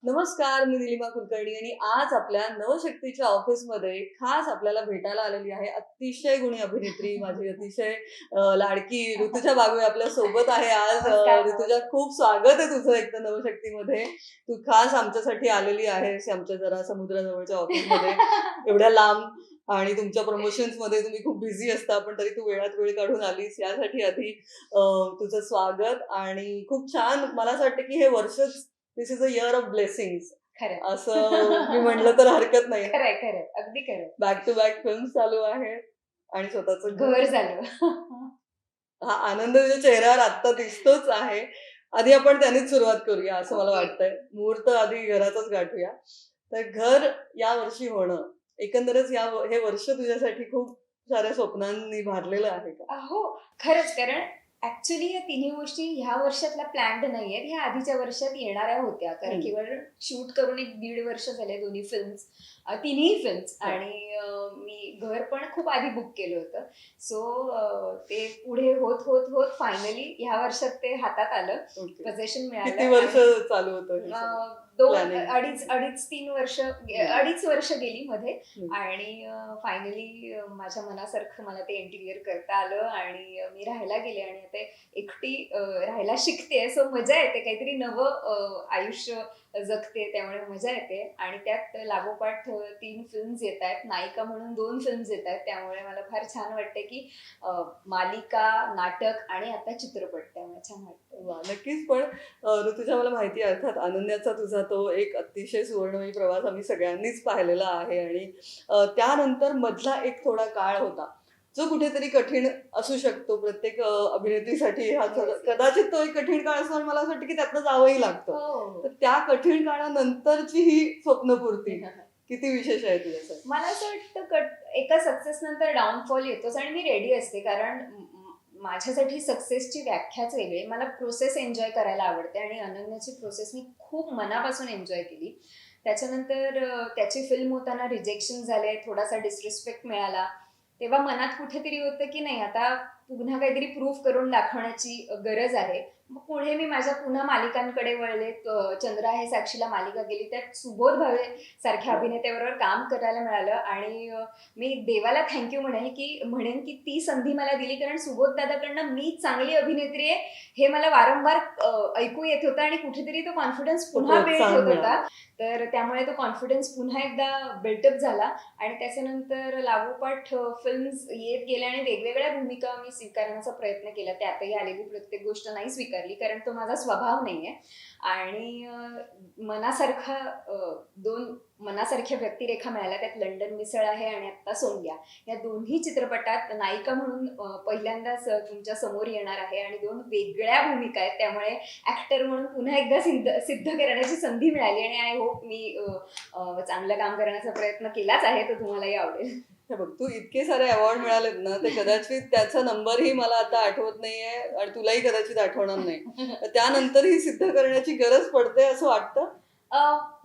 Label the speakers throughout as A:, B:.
A: नमस्कार, मी निलिमा कुलकर्णी आणि आज आपल्या नवशक्तीच्या ऑफिसमध्ये खास आपल्याला भेटायला आलेली आहे अतिशय गुणी अभिनेत्री, माझी अतिशय लाडकी ऋतुजा बागवे आपल्या सोबत आहे आज.
B: नमस्कार,
A: ऋतुजा,
B: नमस्कार.
A: खूप स्वागत आहे तुझं एकतर नवशक्तीमध्ये. तू खास आमच्यासाठी आलेली आहेस आमच्या जरा समुद्राजवळच्या ऑफिसमध्ये, एवढ्या लांब. आणि तुमच्या प्रमोशन्स मध्ये तुम्ही खूप बिझी असता, पण तरी तू वेळात वेळ काढून आलीस यासाठी आधी तुझं स्वागत. आणि खूप छान, मला असं वाटतं की हे वर्षच this is a year of blessings
B: खरंय.
A: असं मी म्हणलं तर हरकत नाही.
B: खरंय, खरंय. अगदी खरंय.
A: बॅक टू बॅक फिल्म चालू आहेत आणि स्वतःचं
B: घर
A: घर.
B: झालं.
A: हा आनंद तुझ्या चेहऱ्यावर आत्ता दिसतोच आहे. आधी आपण त्यानेच सुरुवात करूया असं मला
B: ओके.
A: वाटतंय. मुहूर्त आधी घराचाच गाठूया. तर घर या वर्षी होणं, एकंदरच हे वर्ष तुझ्यासाठी खूप साऱ्या स्वप्नांनी भारलेलं आहे का?
B: हो, खरंच. कारण ऍक्च्युली या तिन्ही गोष्टी ह्या वर्षातल्या प्लॅन्ड नाहीयेत. ह्या आधीच्या वर्षात येणाऱ्या होत्या. कारण केवळ शूट करून 1-1.5 वर्ष झाले दोन्ही फिल्म्स, तिन्ही फिल्म्स.
A: हो.
B: आणि मी घर पण खूप आधी बुक केलं होतं. सो ते पुढे होत होत होत फायनली ह्या वर्षात ते हातात आलं,
A: ओके.
B: पोझिशन
A: किती
B: मिळालं.
A: वर्ष
B: आणि
A: चालू होतं हे सगळं?
B: 2
A: Planning.
B: अडीच 3 वर्ष, अडीच वर्ष गेली मध्ये. आणि फायनली माझ्या मनासारखं मला ते इंटिरियर करता आलं आणि मी राहायला गेले आणि आता एकटी राहायला शिकते. सो मजा येते, काहीतरी नवं आयुष्य जगते, त्यामुळे मजा येते. आणि त्यात लागोपाठ 3 फिल्म्स येत आहेत, नायिका म्हणून 2 फिल्म्स येत आहेत, त्यामुळे मला फार छान वाटते की मालिका, नाटक आणि आता चित्रपट, त्यामुळे छान वाटतं.
A: वा, नक्कीच. पण ऋतुजा, मला माहिती आहे अर्थात अनन्याचा तुझा तो एक अतिशय सुवर्णमयी प्रवास आम्ही सगळ्यांनीच पाहिलेला आहे. आणि त्यानंतर मधला एक थोडा काळ होता जो कुठेतरी कठीण असू शकतो प्रत्येक अभिनेत्रीसाठी. हा कदाचित तो एक कठीण काळ असतो आणि मला असं वाटतं की त्यातनं जावंही लागतं.
B: हो.
A: तर त्या कठीण काळानंतरची ही स्वप्नपूर्ती किती विशेष आहे तुझ्यासाठी?
B: मला असं वाटतं एका सक्सेस नंतर डाऊनफॉल येतोच आणि मी रेडी असते. कारण माझ्यासाठी सक्सेसची व्याख्याच वेगळी. मला प्रोसेस एन्जॉय करायला आवडते आणि अनन्याची प्रोसेस मी खूप मनापासून एन्जॉय केली. त्याच्यानंतर त्याची फिल्म होताना रिजेक्शन झाले, थोडासा डिसरिस्पेक्ट मिळाला, तेव्हा मनात कुठेतरी होतं की नाही, आता पुन्हा काहीतरी प्रूव्ह करून दाखवण्याची गरज आहे. मग पुढे मी माझ्या पुन्हा मालिकांकडे वळले. चंद्रा हे साक्षीला मालिका गेली, त्यात सुबोध भावे सारख्या अभिनेत्याबरोबर काम करायला मिळालं. आणि मी देवाला थँक्यू म्हणेन की ती संधी मला दिली. कारण सुबोध दादाकडनं मी चांगली अभिनेत्री आहे हे मला वारंवार ऐकू येत होतं आणि कुठेतरी तो कॉन्फिडन्स पुन्हा बिल्ड होत होता. तर त्यामुळे तो कॉन्फिडन्स पुन्हा एकदा बिल्टअप झाला. आणि त्याच्यानंतर लागोपाठ फिल्म्स येत गेल्या आणि वेगवेगळ्या भूमिका मी स्वीकारण्याचा प्रयत्न केला. त्यातही आलेली प्रत्येक गोष्ट नाही स्वीकारली, कारण तो माझा स्वभाव नाहीये. आणि मनासारखा 2 मनासारख्या व्यक्तिरेखा मिळाल्या. त्यात लंडन मिसळ आहे आणि आता सोंग्या. या दोन्ही चित्रपटात नायिका म्हणून पहिल्यांदाच तुमच्या समोर येणार आहे आणि 2 वेगळ्या भूमिका आहेत, त्यामुळे ऍक्टर म्हणून पुन्हा एकदा सिद्ध करण्याची संधी मिळाली. आणि आय होप मी चांगलं काम करण्याचा प्रयत्न केलाच आहे, तर तुम्हालाही आवडेल.
A: हे बघ, तू इतके सारे अवॉर्ड मिळालेत ना, ते कदाचित त्याचा नंबरही मला आता आठवत नाहीये आणि तुलाही कदाचित आठवणार नाही. तर त्यानंतर ही सिद्ध करण्याची गरज पडते असं वाटतं?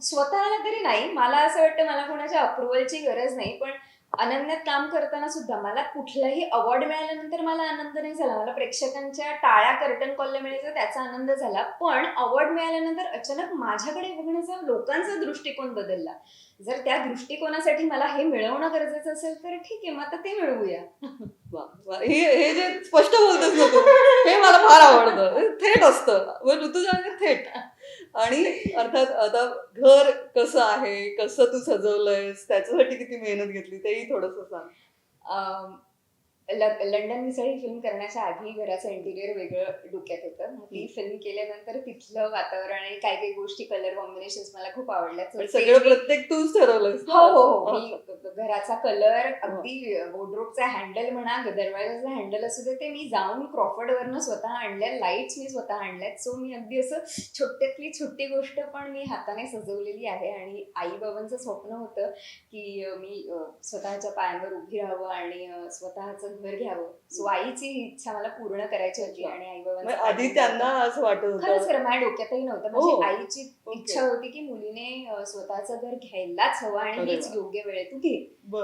B: स्वतःला तरी नाही. मला असं वाटतं मला कोणाच्या अप्रुव्हलची गरज नाही. पण अनन्यात काम करताना सुद्धा मला कुठलाही अवॉर्ड मिळाल्यानंतर मला आनंद नाही झाला. मला प्रेक्षकांच्या टाळ्या, कर्टन कॉलला मिळायचा त्याचा आनंद झाला. पण अवॉर्ड मिळाल्यानंतर अचानक माझ्याकडे बघण्याचा लोकांचा दृष्टिकोन बदलला. जर त्या दृष्टिकोनासाठी मला हे मिळवणं गरजेचं असेल तर ठीक आहे, मग आता ते मिळवूया.
A: वा, वा. हे जे स्पष्ट बोलतेस ना तू, हे मला फार आवडतं. थेट असतं ऋतुजा, थेट. आणि अर्थात आता घर कसं आहे, कसं तू सजवलंयस, त्याच्यासाठी किती मेहनत घेतली तेही थोडंसं सांग.
B: अं, लंडन मिसळ ही फिल्म करण्याच्या आधी घराचं इंटिरियर वेगळं डोक्यात होतं. मग ती फिल्म केल्यानंतर तिथलं वातावरण आणि काही काही गोष्टी, कलर कॉम्बिनेशन मला खूप आवडल्या.
A: पण सगळं प्रत्येक तूच ठरवलंस ना?
B: हो हो हो. मी घराचा कलर, अगदी वॉर्डरोबचा हँडल म्हणा, दरवाजाचा हँडल असू दे, ते मी जाऊन क्रॉफर्डवरनं स्वतः आणल्या. लाईट्स मी स्वतः आणल्यात. सो मी अगदी असं छोट्यातली छोटी गोष्ट पण मी हाताने सजवलेली आहे. आणि आई बाबांचं स्वप्न होतं की मी स्वतःच्या पायांवर उभी राहावं आणि स्वतःचं घर घ्यावं. सो आईची इच्छा मला पूर्ण करायची होती. आणि आई बाबांचं
A: आधी त्यांना असं वाटत
B: खरंच
A: होतं?
B: खरं माझ्या डोक्यातही नव्हतं. माझी आईची इच्छा होती की मुलीने स्वतःचं घर घ्यायलाच हवं आणि हीच योग्य वेळ आहे, तू घे.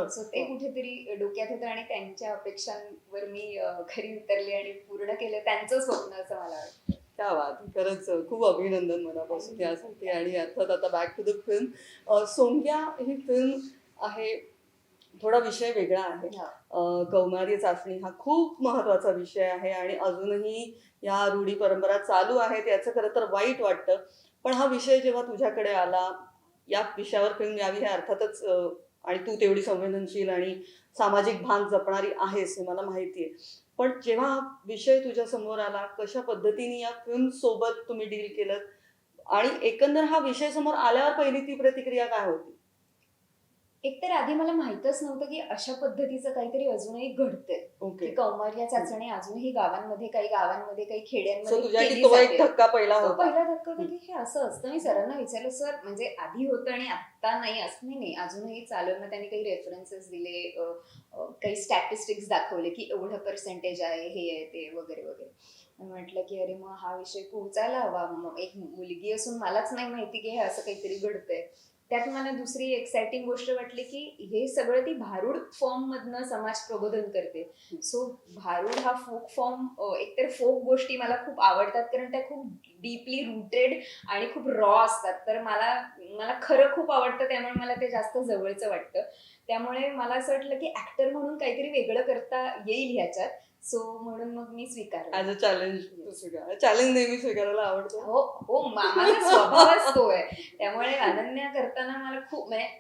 B: सो ते कुठेतरी डोक्यात होतं आणि त्यांच्या अपेक्षांवर मी खरी उतरली आणि पूर्ण केलं त्यांचं स्वप्न, असं मला वाटतं.
A: क्या बात, खरंच खूप अभिनंदन मनापासून यासाठी. आणि अर्थात आता back to the film. Songya ही फिल्म आहे, थोडा विषय वेगळा आहे. कौमार्य चाचणी हा खूप महत्वाचा विषय आहे आणि अजूनही या रूढी परंपरा चालू आहेत, याचं खरं तर वाईट वाटतं. पण हा विषय जेव्हा तुझ्याकडे आला, या विषयावर फिल्म यावी हे अर्थातच आणि तू तेवढी संवेदनशील आणि सामाजिक भान जपणारी आहेस हे मला माहिती आहे. पण जेव्हा हा विषय तुझ्या समोर आला, कशा पद्धतीने या फिल्म सोबत तुम्ही डील केलं आणि एकंदर हा विषय समोर आल्यावर पहिली ती प्रतिक्रिया काय होती?
B: एकतर आधी मला माहितच नव्हतं की अशा पद्धतीचं काहीतरी अजूनही घडतंय,
A: ओके.
B: की कौमार्य चाचणी अजूनही गावांमध्ये, काही
A: सो
B: खेड्यांमध्ये
A: तुझ्यासाठी
B: केली
A: तो एक
B: जाते.
A: धक्का पहिला
B: तो
A: होता.
B: पहिला धक्का होता की हे असं असतं. मी सरांना विचारलं, सर म्हणजे आधी होतं आणि आता नाही असं. नाही, अजूनही चालू आहे. मग त्यांनी काही रेफरन्सेस दिले, काही स्टॅटिस्टिक्स दाखवले की एवढं पर्सेंटेज आहे, हे आहे, ते वगैरे वगैरे. म्हटलं की अरे मग हा विषय पोहोचायला हवा. मग एक मुलगी असून मलाच नाही माहिती की हे असं काहीतरी घडतंय. त्यात मला दुसरी एक्साइटिंग गोष्ट वाटली की हे सगळं ती भारूड फॉर्म मधनं समाज प्रबोधन करते. सो भारूड हा फोक फॉर्म, एकतर फोक गोष्टी मला खूप आवडतात कारण त्या खूप डीपली रूटेड आणि खूप रॉ असतात. तर मला मला खरं खूप आवडतं, त्यामुळे मला ते जास्त जवळचं वाटतं. त्यामुळे मला असं वाटलं की ऍक्टर म्हणून काहीतरी वेगळं करता येईल ह्याच्यात. सो म्हणून मग मी स्वीकारलं.
A: ॲज अ चॅलेंज तू स्वीकार. चॅलेंज नेहमी स्वीकारायला आवडतं.
B: हो हो, माझा स्वभावच तो आहे. त्यामुळे अनन्या करताना मला खूप म्हणजे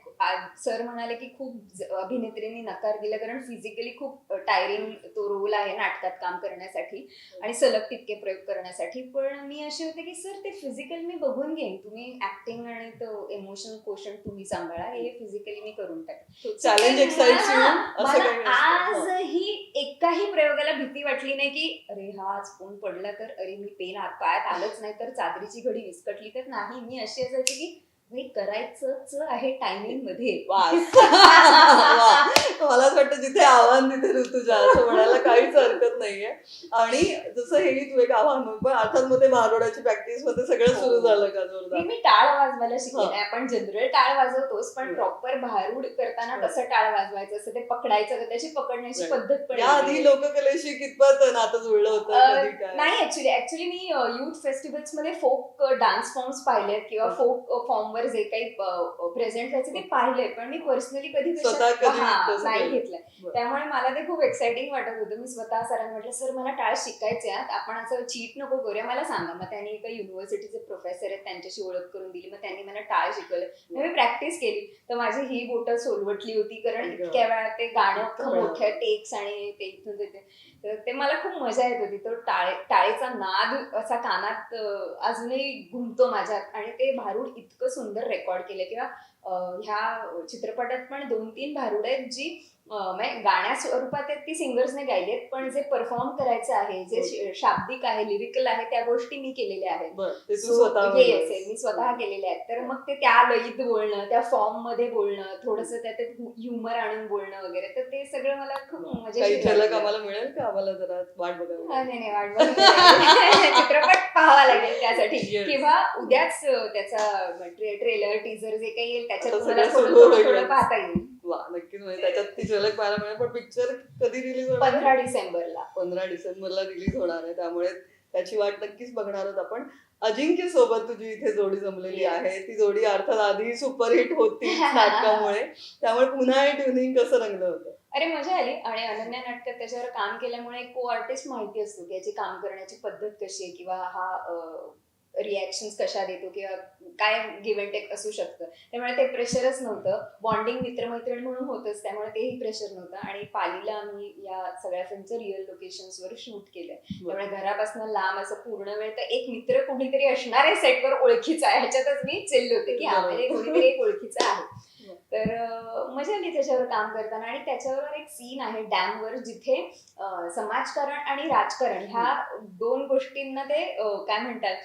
B: सर म्हणाले की खूप अभिनेत्रींनी नकार दिला कारण फिजिकली खूप टायरिंग तो रोल आहे नाटकात काम करण्यासाठी आणि सलग तितके प्रयोग करण्यासाठी. पण मी असे होते की सर ते फिजिकल मी बघून घेईन, तुम्ही ऍक्टिंग आणि तो इमोशनल कोशन तुम्ही सांभाळा, हे फिजिकली मी करून टाकेन.
A: चॅलेंज एक्साइट्स यू असं
B: मला
A: काही असतं.
B: आजही एकाही प्रयोगाला भीती वाटली नाही की अरे हा आज फोन पडला तर अरे मी पेन पायात आलंच नाही तर चादरीची घडी विस्कटली तर. नाही, मी अशी असायची की भाई करायचंच आहे टायमिंग मध्ये.
A: वास. वा. मला असं वाटतं जिथे आव्हान तिथे ऋतुजा, असं म्हणायला काहीच हरकत नाहीये. आणि जसं हेही तू एक आव्हान म्हणून, पण अर्थात मग ते भारुडाची प्रॅक्टिस मध्ये सगळं सुरू झालं का जोरदार?
B: मी टाळ वाजवायला शिकले नाही. आपण जनरल टाळ वाजवतोच, पण प्रॉपर भारूड करताना कसं टाळ वाजवायचं असं ते पकडायचं, त्याची पकडण्याची पद्धत पण
A: या आधी लोककलेशी कितपत नातं जुळलं होतं, कधी काय?
B: नाही. ऍक्च्युली मी युथ फेस्टिवल्स मध्ये फोक डान्स फॉर्म्स पाहिलेत किंवा फोक फॉर्म वर जे काही प्रेझेंट व्हायचे ते पाहिले, पण मी पर्सनली कधी
A: स्वतः कधी तसं
B: नाही
A: केलं?
B: घेतलंय. त्यामुळे मला ते खूप एक्साइटिंग वाटत होतं. मी स्वतः सरांना म्हटलं, सर मला टाळ शिकायचे, आपण असं चीट नको करूया, मला सांगा. मग त्यांनी एका युनिव्हर्सिटीचे प्रोफेसर आहेत त्यांच्याशी ओळख करून दिली. मग त्यांनी मला टाळ शिकवलं. मी प्रॅक्टिस केली तर माझी ही बोटं सोलवटली होती कारण इतक्या वेळा ते गाणं मोठ्या टेक्स आणि ते इथून तिथे. तर ते मला खूप मजा येत होती. तो टाळेचा नाद असा कानात अजूनही घुमतो माझ्यात. आणि ते भारूड इतकं सुंदर रेकॉर्ड केलं किंवा ह्या चित्रपटात पण 2-3 भारूड आहेत जी गाण्या स्वरूपात आहेत, ती सिंगर्सने गायलेत, पण जे परफॉर्म करायचं आहे, जे शाब्दिक आहे, लिरिकल आहे, त्या गोष्टी मी केलेल्या आहेत. मी स्वतः केलेल्या आहेत. तर मग ते त्या लयीत बोलणं, त्या फॉर्म मध्ये बोलणं, थोडंसं त्यात ह्युमर आणून बोलणं वगैरे, तर ते सगळं मला खूप
A: काही झलक आम्हाला मिळेल का? आम्हाला जरा वाट बघावी.
B: नाही वाट बघावी. चित्रपट पाहावा लागेल त्यासाठी, किंवा उद्याच त्याचा ट्रेलर टीजर जे काही येईल त्याच्यात थोडं पाहता येईल.
A: वा, नक्कीच. म्हणजे त्याच्यात ती झलक पाहायला मिळेल. पण पिक्चर कधी रिलीज होणार?
B: 15 डिसेंबरला.
A: 15 डिसेंबरला रिलीज होणार आहे, त्यामुळे त्याची वाट नक्कीच बघणार आहोत आपण. अजिंक्य सोबत तुझी इथे जोडी जमलेली आहे. ती जोडी अर्थात आधी सुपरहिट होती नाटकामुळे, त्यामुळे पुन्हा हे ट्युनिंग कसं रंगलं होतं?
B: अरे मजा आली. आणि अनन्या नाटकात त्याच्यावर काम केल्यामुळे को आर्टिस्ट माहिती असतो की याची काम करण्याची पद्धत कशी आहे किंवा हा रिॲक्शन कशा देतो किंवा काय गिव्ह अँड टेक असू शकतं. त्यामुळे ते प्रेशरच नव्हतं. बॉन्डिंग मित्रमैत्रीण म्हणून होतच, त्यामुळे तेही प्रेशर नव्हतं. आणि पालीला आम्ही या सगळ्या फिल्मचं रिअल लोकेशन्सवर शूट केलंय. त्यामुळे घरापासून लांब असं पूर्ण वेळ तर एक मित्र कोणीतरी असणार आहे सेटवर ओळखीचा आहे, ह्याच्यातच मी चिल्ल होते की आम्हाला कोणीतरी एक ओळखीचं आहे. तर मजा आली त्याच्यावर काम करताना. आणि त्याच्यावर एक सीन आहे डॅमवर जिथे समाजकारण आणि राजकारण ह्या दोन गोष्टींना ते काय म्हणतात,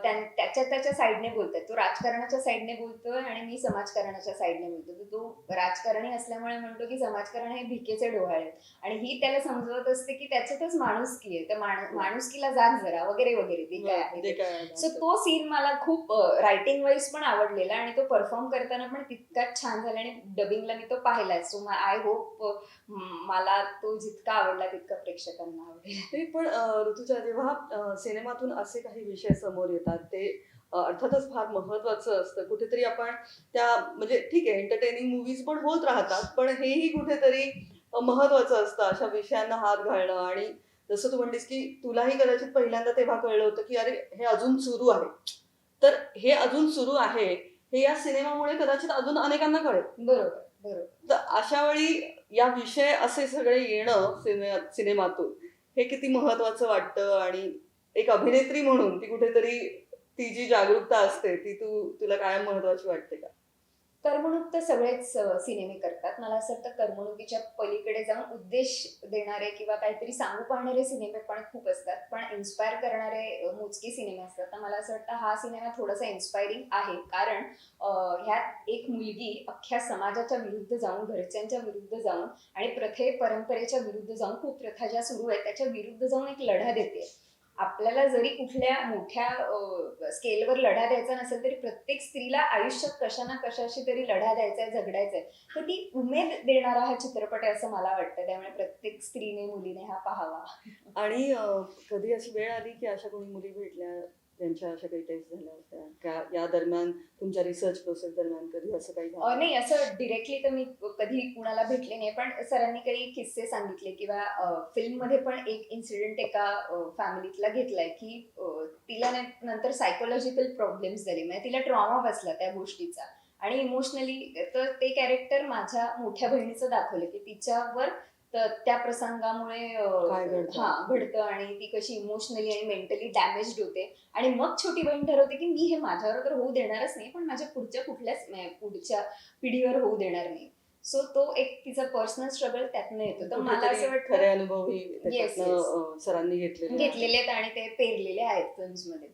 B: त्याच्या साईडने बोलतात. तो राजकारणाच्या साईडने बोलतोय आणि मी समाजकारणाच्या साईडने बोलतो. तर तो राजकारणी असल्यामुळे म्हणतो की समाजकारण हे भिकेचे डोहाळे आहेत, आणि ही त्याला समजवत असते की त्याच्यातच माणुसकी आहे, तर माणुसकीला जाग जरा वगैरे वगैरे ते काय आहे. सो तो सीन मला खूप रायटिंग वाईज पण आवडलेला आणि तो परफॉर्म करताना पण तितकाच छान झाला. झालं आणि डबिंगला मी तो पाहिलाय. सो आय होप मला तो जितका आवडला तितका प्रेक्षकांना आवडेल.
A: ते पण ऋतुजा, जेव्हा सिनेमातून असे काही विषय समोर येतात ते अर्थातच फार महत्वाचं असतं. कुठेतरी आपण त्या, म्हणजे ठीक आहे एंटरटेनिंग मूवीज पण होत राहतात, पण हेही कुठेतरी महत्वाचं असतं अशा विषयांना हात घालणं. आणि जसं तू म्हणलीस की तुलाही कदाचित पहिल्यांदा तेव्हा कळलं होतं की अरे हे अजून सुरू आहे, तर हे अजून सुरू आहे हे या सिनेमामुळे कदाचित अजून अनेकांना कळेल.
B: बरोबर बरोबर.
A: तर अशा वेळी या विषय असे सगळे येणं सिनेमातून हे किती महत्वाचं वाटतं. आणि एक अभिनेत्री म्हणून ती कुठेतरी ती जी जागरूकता असते ती तुला कायम महत्वाची वाटते का?
B: करमणूक तर सगळेच सिनेमे करतात. मला असं वाटतं करमणुकीच्या पलीकडे जाऊन उद्देश देणारे किंवा काहीतरी सांगू पाहणारे सिनेमे पण खूप असतात, पण इन्स्पायर करणारे मोजके सिनेमे असतात. तर मला असं वाटतं हा सिनेमा थोडासा इन्स्पायरिंग आहे, कारण ह्यात एक मुलगी अख्ख्या समाजाच्या विरुद्ध जाऊन, घरच्यांच्या विरुद्ध जाऊन आणि परंपरेच्या विरुद्ध जाऊन, कुप्रथा ज्या सुरू आहेत त्याच्या विरुद्ध जाऊन एक लढा देते. आपल्याला जरी कुठल्या मोठ्या स्केलवर लढा द्यायचा नसेल तरी प्रत्येक स्त्रीला आयुष्यात कशा ना कशाशी तरी लढा द्यायचा आहे, जगडायचा आहे. तर ती उमेद देणारा हा चित्रपट आहे असं मला वाटतं. त्यामुळे प्रत्येक स्त्रीने, मुलीने हा पाहावा.
A: आणि कधी अशी वेळ आली की अशा कोणी मुली भेटल्या त्यांच्या अशा काही टेस्ट झाल्या होत्या का या दरम्यान, तुमच्या रिसर्च प्रोसेस दरम्यान कधी असं काही झालं?
B: नाही, असं डिरेक्टली तर मी कधी कुणाला भेटले नाही, पण सरांनी काही किस्से सांगितले किंवा फिल्म मध्ये पण एक इन्सिडेंट एका फॅमिलीतला घेतलाय की तिला नंतर सायकोलॉजिकल प्रॉब्लेम्स झाले, म्हणजे तिला ट्रॉमा बसला त्या गोष्टीचा आणि इमोशनली. तर ते कॅरेक्टर माझ्या मोठ्या बहिणीचं दाखवलं की तिच्यावर त्या प्रसंगामुळे
A: काय घडतं?
B: घडतं आणि ती कशी इमोशनली आणि मेंटली डॅमेज्ड होते. आणि मग छोटी बहीण ठरवते की मी हे माझ्यावर तर होऊ देणारच नाही, पण माझ्या पुढच्या पिढीवर होऊ देणार नाही. सो तो एक तिचा पर्सनल स्ट्रगल त्यातनं येतो. तर मला असं वाटतं
A: खरे अनुभवही त्याच्यातनं सरांनी
B: घेतलेले आहेत आणि ते पेरलेले आहेत फिल्म्स मध्ये.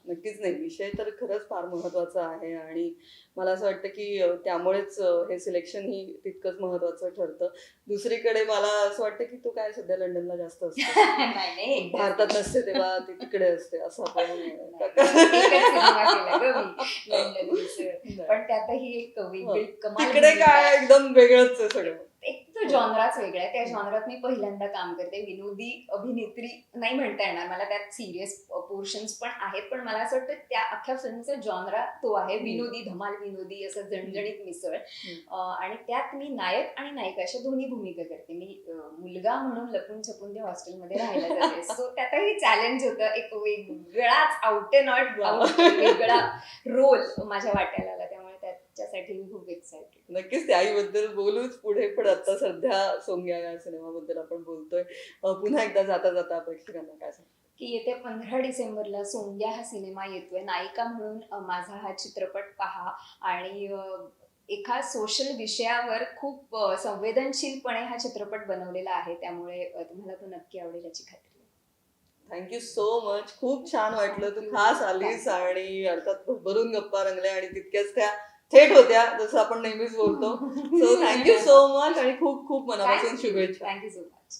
A: नक्कीच. नाही, विषय तर खरंच फार महत्वाचा आहे आणि मला असं वाटतं की त्यामुळेच हे सिलेक्शन ही तितकंच महत्वाचं ठरतं. दुसरीकडे मला असं वाटतं की तू काय सध्या लंडनला जास्त असते,
B: नाही
A: भारतात नसते तेव्हा ती तिकडे असते असं आपण
B: एकच सिनेमा केला ग मी लंडनचं. पण त्यातही एक वेगळी कमाल
A: तिकडे
B: भूमिका
A: काय
B: आहे.
A: एकदम वेगळंच आहे सगळं.
B: एक तो जॉनराच वेगळा आहे. त्या जॉनरात मी पहिल्यांदा काम करते. विनोदी अभिनेत्री नाही म्हणता येणार मला, त्यात सिरियस पोर्शन्स पण आहेत, पण मला असं वाटतं त्या अख्ख्या फिल्मचा जॉनरा तो आहे विनोदी, धमाल विनोदी, असं जणजणीत मिसळ. आणि त्यात मी नायक आणि नायिका अशा दोन्ही भूमिका करते. मी मुलगा म्हणून लपून छपून त्या हॉस्टेलमध्ये राहायला जाते. सो त्यातही चॅलेंज होतं, एक वेगळाच आउट अँड आउट वेगळा रोल माझ्या वाट्याला आला. त्यामुळे त्याच्यासाठी मी खूप एक्साइटेड.
A: नक्कीच त्याहीबद्दल बोलूच पुढे, पण आता सध्या सोंग्या या सिनेमाबद्दल आपण बोलतोय. पुन्हा एकदा जाता जाता प्रेक्षकांना काय सांग
B: की येत्या 15 डिसेंबरला सोंग्या हा सिनेमा येतोय. नायिका म्हणून माझा हा चित्रपट पहा आणि एका सोशल विषयावर खूप संवेदनशीलपणे हा चित्रपट बनवलेला आहे. त्यामुळे तुम्हाला तो नक्की आवडेल याची खात्री आहे.
A: Thank you so much. खूप छान वाटलं तू खास आलीस आणि अर्थात भरभरून गप्पा रंगल्या आणि तितक्याच त्या थेट होत्या जसं आपण नेहमीच बोलतो. सो थँक्यू सो मच आणि खूप खूप मनापासून शुभेच्छा.
B: Thank you so much.